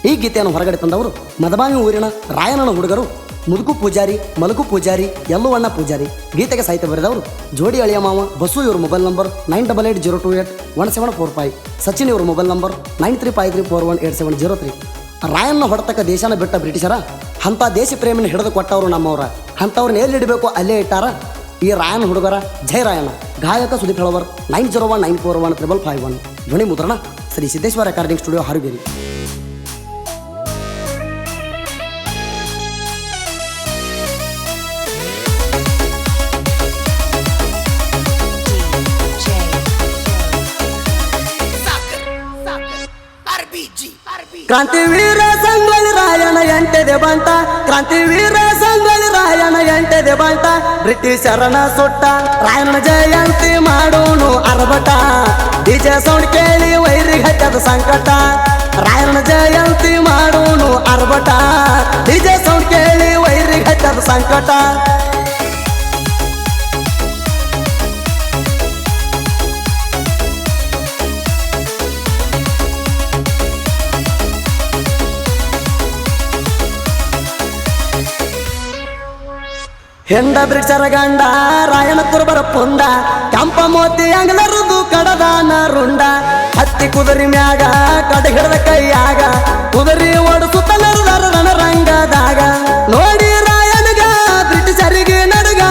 ಈ ಗೀತೆಯನ್ನು ಹೊರಗಡೆ ತಂದವರು ಮದಬಾವಿ ಊರಿನ ರಾಯನನ ಹುಡುಗರು ಮುದುಕು ಪೂಜಾರಿ, ಮಲಗು ಪೂಜಾರಿ, ಯಲ್ಲುವಣ್ಣ ಪೂಜಾರಿ. ಗೀತೆಗೆ ಸಾಹಿತ್ಯ ಬರೆದವರು ಜೋಡಿ ಅಳಿಯ ಮಾವ ಬಸ್ಸು. ಇವ್ರ ಮೊಬೈಲ್ ನಂಬರ್ 9880281745. ಸಚಿನ್ ಇವ್ರ ಮೊಬೈಲ್ ನಂಬರ್ 9353418703. ರಾಯಣ್ಣ ಹೊಡೆತಕ್ಕ ದೇಶನ ಬಿಟ್ಟ ಬ್ರಿಟಿಷರ ಅಂಥ ದೇಶ ಪ್ರೇಮಿನ ಹಿಡಿದು ಕೊಟ್ಟವರು ನಮ್ಮವ್ರ. ಅಂಥವ್ರನ್ನ ಎಲ್ಲಿಡಬೇಕು ಅಲ್ಲೇ ಇಟ್ಟಾರ ಈ ರಾಯಣ್ಣ ಹುಡುಗರ. ಜೈ ರಾಯಣ್ಣ. ಗಾಯಕ ಸುದೀಪ್ ಹೇಳವರ್ 9019415551. ಧ್ವನಿ ಮುದ್ರಣ ಶ್ರೀ ಸಿದ್ದೇಶ್ವರ ರೆಕಾರ್ಡಿಂಗ್ ಸ್ಟುಡಿಯೋ, ಹಾರುಗೇರಿ. ಕ್ರಾಂತಿವೀರ ಸಂಗೊಳ್ಳಿ ರಾಯಣ್ಣ ಎಂಟೆದೆ ಬಂಟ, ಕ್ರಾಂತಿವೀರ ಸಂಗೊಳ್ಳಿ ರಾಯಣ್ಣ ಎಂಟೆದೆ ಬಂಟ. ಬ್ರಿಟಿಷರನ ಸುಟ್ಟ ರಾಯಣ್ಣ ಜಯಂತಿ ಮಾಡೋನು ಅರ್ಭಟ. ಡಿಜೆ ಸೌಂಡ್ ಕೇಳಿ ವೈರಿ ಹಚ್ಚದ ಸಂಕಟ. ರಾಯಣ್ಣ ಜಯಂತಿ ಮಾಡೋನು ಅರ್ಭಟ. ಡಿಜೆ ಸೌಂಡ್ ಕೇಳಿ ವೈರಿ ಹಚ್ಚದ ಸಂಕಟ. ಹೆಂಡ ಬ್ರಿಟಿಷರ ಗಂಡ ರಾಯಣ ತುರ್ಬರ ಪುಂಡ. ಕೆಂಪ ಮೋತಿ ಅಂಗಲರುದು ಕಡದಾನ ರುಂಡ. ಹತ್ತಿ ಕುದುರಿ ಮ್ಯಾಗ ಕಡ ಹಿಡದ ಕೈಯಾಗ ಕುದುರಿ ಓಡಿಸುತ್ತಲರುದಾರ ರಣರಂಗದಾಗ. ನೋಡಿ ರಾಯನಿಗ ಬ್ರಿಟಿಷರಿಗೆ ನಡುಗ,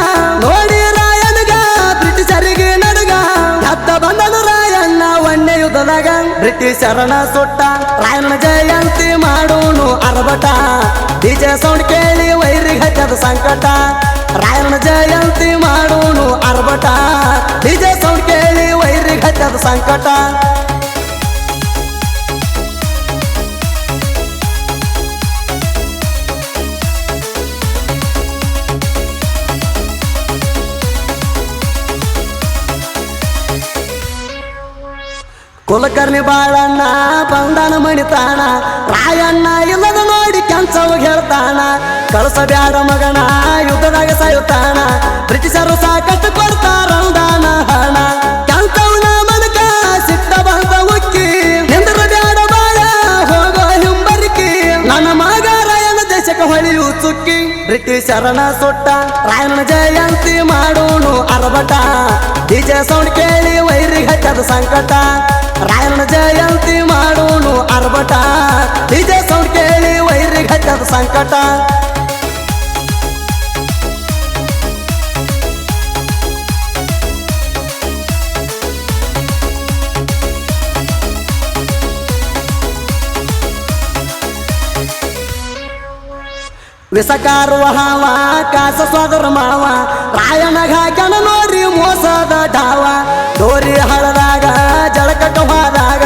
ನೋಡಿ ರಾಯನಿಗ ಬ್ರಿಟಿಷರಿಗೆ ನಡುಗ. ಎದ್ದ ಬಂದನು ರಾಯಣ್ಣ ಒಣ್ಣೆ ಯುದ್ಧದಾಗ. ಬ್ರಿಟಿಷರನ ಸುಟ್ಟ ರಾಯಣ್ಣ ಜಯಂತಿ ಮಾಡೋನು ಅರ್ಭಟ. ಡಿಜೆ ಸೌಂಡ್ ಕೇಳಿ ವೈರಿ ಹಚ್ಚದ ಸಂಕಟ. ರಾಯಣ್ಣ ಜಯಂತಿ ಮಾಡೋನು ಅರ್ಭಟ. ಡಿಜೆ ಸೌಂಡ್ ಕೇಳಿ ವೈರಿ ಹಚ್ಚದ ಸಂಕಟ. ಕುಲಕರ್ಣಿ ಬಾಳಣ್ಣ ಬಂದನ ಮಣಿತಾಣ. ರಾಯಣ್ಣ ಇಲ್ಲದ ನೋಡಿ ಕೆಂಚವ ಹೇಳ್ತಾನ. ಕಳಸಬ್ಯಾಡ ಮಗನ ಯುದ್ಧದಾಗ ಸಾಯುತ್ತಾನ. ಬ್ರಿಟಿಷರು ಸಾಕಷ್ಟು ಕೊಡ್ತಾರ ಅನುದಾನ ಹಣ. ಕೆಂಚವನ ಮನಕ ಸಿಟ್ಟ ಬಂದ ಉಕ್ಕಿ. ನಿಂದ್ರ ಬ್ಯಾಡ ಬಾಳ ಹೋಗೋ ಹಿಂಬರಿಕಿ. ನನ್ನ ಮಗ ರಾಯಣ್ಣ ದೇಶಕ್ಕೆ ಹೊಳೆಯು ಚುಕ್ಕಿ. ಬ್ರಿಟಿಷರನ ಸುಟ್ಟ ರಾಯಣ್ಣ ಜಯಂತಿ ಮಾಡೋನು ಅರ್ಭಟ. ಡಿಜೆ ಸೌಂಡ್ ಕೇಳಿ ವೈರಿ ಹಚ್ಚದ ಸಂಕಟ. ರಾಯಣ್ಣ ಜಯಂತಿ ಮಾಡೋನು ಅರ್ಭಟ. ಡಿಜೆ ಸೌಂಡ್ ಕೇಳಿ ವೈರಿ ಹಚ್ಚದ ಸಂಕಟ. ವಿಸಕಾರುವ ಹಾವ ಕಾಸ ಸೋದರ ಮಾವ. ರಾಯಣ್ಣಗ ಹಾಕ್ಯಾನ ನೋಡ್ರಿ ಮೋಸದ ಢಾವ. ಡೋರಿ ಹಳದಾಗ ಜಳಕಟ್ಟ ಹೋದಾಗ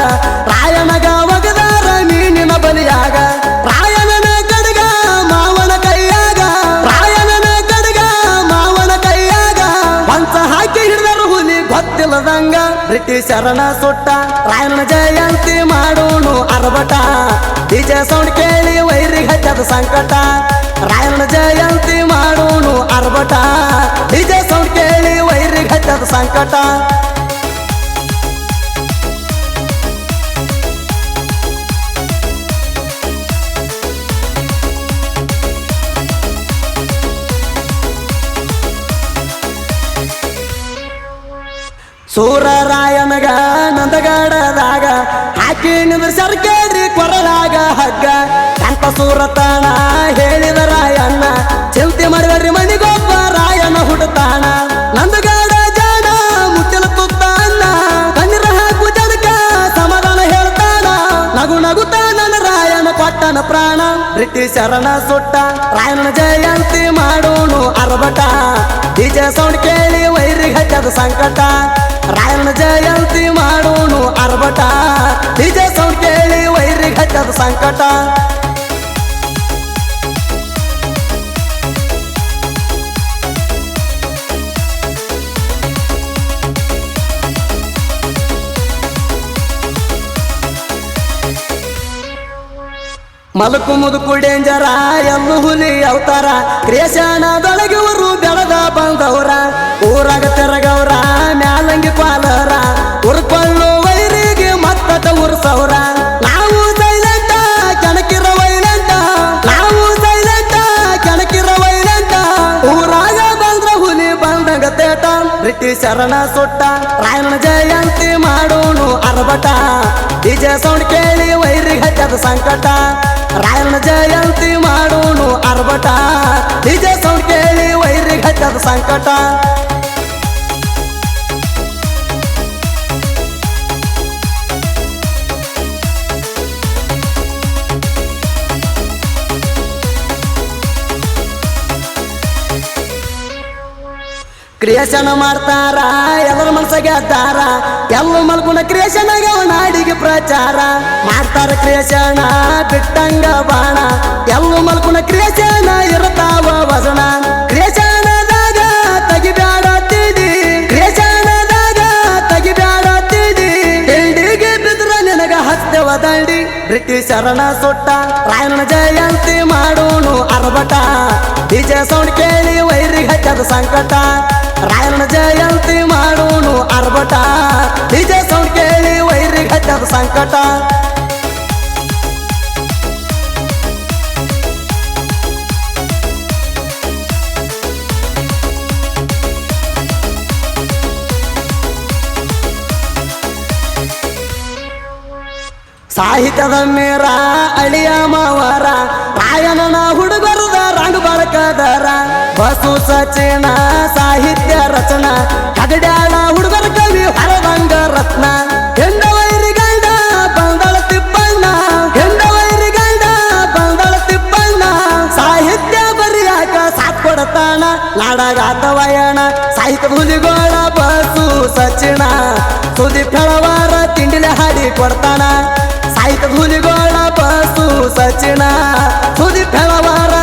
ರಾಯಣ್ಣಗ ಒಗದಾರ ಮೀನಿನ ಬಲಿಯಾಗ. ರಾಯಣ್ಣನ ಕಡಗ ಮಾವನ ಕೈಯಾಗ, ರಾಯಣ್ಣನ ಕಡಗ ಮಾವನ ಕೈಯಾಗ. ಪಂಚ ಹಾಕಿ ಹಿಡಿದರು ಹುಲಿ ಗೊತ್ತಿಲ್ಲದಂಗ. ಬ್ರಿಟಿಷರನ ಸುಟ್ಟ ರಾಯಣ್ಣ ಜಯಂತಿ ಮಾಡೋನು ಅರ್ಭಟ. ಡಿಜೆ ಸೌಂಡ್ ಕೇಳಿ ವೈರಿ ಹಚ್ಚದ ಸಂಕಟ. ರಾಯಣ್ಣ ಜಯಂತಿ ಮಾಡೋನು ಅರ್ಭಟ. ಡಿಜೆ ಸೌಂಡ್ ಕೇಳಿ ವೈರಿ ಹಚ್ಚದ ಸಂಕಟ. ಸೂರ ರಾಯನಗ ನಂದಗಡದಾಗ ಹಾಕಿ ನಿಂದ್ರಸರ್ ಕೇಳ್ರಿ ಕೊರಳಾಗ ಹಗ್ಗ. ಕಂತ ಸೂರತಾಣ ಹೇಳಿದ ರಾಯಣ್ಣ. ಚಿಂತೆ ಮಾಡಿದ್ರಿ ಮನಿಗೊಬ್ಬ ರಾಯಣ್ಣ ಹುಡುತಾಣ. ನಂದಗಡ ಜಾಣ ಮುಚ್ಚಲ ತುತ್ತಾನ. ಕಣ್ಣೀರ ಹಾಕು ಜನಕ ಸಮಾಧಾನ ಹೇಳ್ತಾನ. ನಗು ನಗುತ್ತಾ ನನ್ನ ರಾಯಣ್ಣ ಕೊಟ್ಟನ ಪ್ರಾಣ. ಬ್ರಿಟಿಷರನ ಸುಟ್ಟ ರಾಯಣ್ಣ ಜಯಂತಿ ಮಾಡೋನು ಅರ್ಭಟ. ಡಿಜೆ ಸೌಂಡ್ ಕೇಳಿ ವೈರಿ ಹಚ್ಚದ ಸಂಕಟ. ರಾಯಣ್ಣ ಜಯಂತಿ ಮಾಡೋನು ಅರ್ಭಟ. ಡಿಜೆ ಸೌಂಡ್ ಕೇಳಿ ವೈರಿ ಹಚ್ಚದ ಸಂಕಟ. ಮಲಕು ಮುದುಕು ಡೇಂಜರ ಎಲ್ಲು ಹುಲಿ ಅವತಾರ. ಕ್ರಿಯಶಾನದೊಳಗಿವರು ಬೆಳೆದ ಬಂದವರ. ಊರಾಗ ತೆರಗವ್ರ ಮ್ಯಾಲಂಗಿ ಪಾಲರ. ಉರ್ಕೊಳ್ಳು ವೈರಿಗೆ ಮತ್ತ ಉರ್ಸವ್ರ. ನಾವು ಸೈಲೆಂಟ ಕೆಣಕಿ ಬ್ರಿಟಿಷರನ ಸುಟ್ಟ ರಾಯಣ್ಣ ಜಯಂತಿ ಮಾಡೋನು ಅರ್ಭಟ ಡಿಜೆ ಸೌಂಡ್ ಕೇಳಿ ವೈರಿಗೆ ಹಚ್ಚದ ಸಂಕಟ ರಾಯಣ್ಣ ಜಯಂತಿ ಮಾಡೋನು ಅರ್ಭಟ ಡಿಜೆ ಸೌಂಡ್ ಕೇಳಿ ವೈರಿಗೆ ಹಚ್ಚದ ಸಂಕಟ ಕ್ರಿಯೇಷನ್ ಮಾಡ್ತಾರ ಎಲ್ಲರ ಮನಸ್ಸಾಗ ಗೆದ್ದಾರ ಎಲ್ಲ ಮಲ್ಗುಣ ಕ್ರಿಯೇಷನ್ ಆಗ್ಯಾವ ನಾಡಿಗೆ ಪ್ರಚಾರ ಮಾಡ್ತಾರ ಕ್ರಿಯೇಷನ್ ಬಿಟ್ಟಂಗ ಬಾಣ ಎಲ್ಲ ಮಲ್ಗುಣ ಕ್ರಿಯೇಷನ್ ಇರ್ತಾವ ವಜನ ಕ್ರಿಯೇಷನ್ದಾಗ ತೆಗಿಬ್ಯಾಡ ತಿಡಿ ಕ್ರಿಯೇಷನ್ದಾಗ ತೆಗಿಬ್ಯಾಡ ತಿಡಿ ತಿಂಡಿಗೆ ಬಿದ್ರ ನಿನಗ ಹಸ್ತವ ದಂಡಿ ಬ್ರಿಟಿಷರನ ಸುಟ್ಟ ರಾಯಣ್ಣ ಜಯಂತಿ ಮಾಡೋನು ಅರ್ಭಟ ಡಿಜೆ ಸೌಂಡ್ ಕೇಳಿ ವೈರಿಗೆ ಹಚ್ಚದ ಸಂಕಟ ರಾಯಣ್ಣ ಜಯಂತಿ ಮಾಡೋನು ಅರ್ಭಟ ಡಿಜೆ ಸೌಂಡ್ ಕೇಳಿ ವೈರಿಗೆ ಹಚ್ಚದ ಸಂಕಟ ಸಾಹಿತ್ಯದ ಮೇರ ಅಳಿಯ ಮಾವರ ರಾಯಣ್ಣನ ಹುಡುಗರದ ರಂಗ ಬಳಕದರ ಬಸು ಸಚಿನ ಸಾಹಿತ್ಯ ರಚನಾ ಕಗಡ್ಯಾಳ ಹುಡುಗರ ಕವಿ ಹರದಂಗ ರತ್ನ ಹೆಂಡ ವೈರಿ ಗಂಡ ಬಂದಳ ತಿಪ್ಪಣ್ಣ ಹೆಂಡ ವೈರಿ ಗಂಡ ಬಂದಳ ತಿಪ್ಪಣ್ಣ ಸಾಹಿತ್ಯ ಬರಿಯಾಕ ಸಾಥ್ ಕೊಡತಾನ ನಾಡಗಾತ ವಯಣ ಸಾಹಿತ್ಯ ಹುಲಿಗೋಳ ಬಸು ಸಚಿನ ಸುದಿ ಫೆಳವಾರ ತಿಂಡಿಲೆ ಹಾಡಿ ಕೊಡ್ತಾನ ಸಾಹಿತ್ಯ ಹುಲಿಗೋಳ ಬಸು ಸಚಿನ ಸುದಿ ಫೆಳವಾರ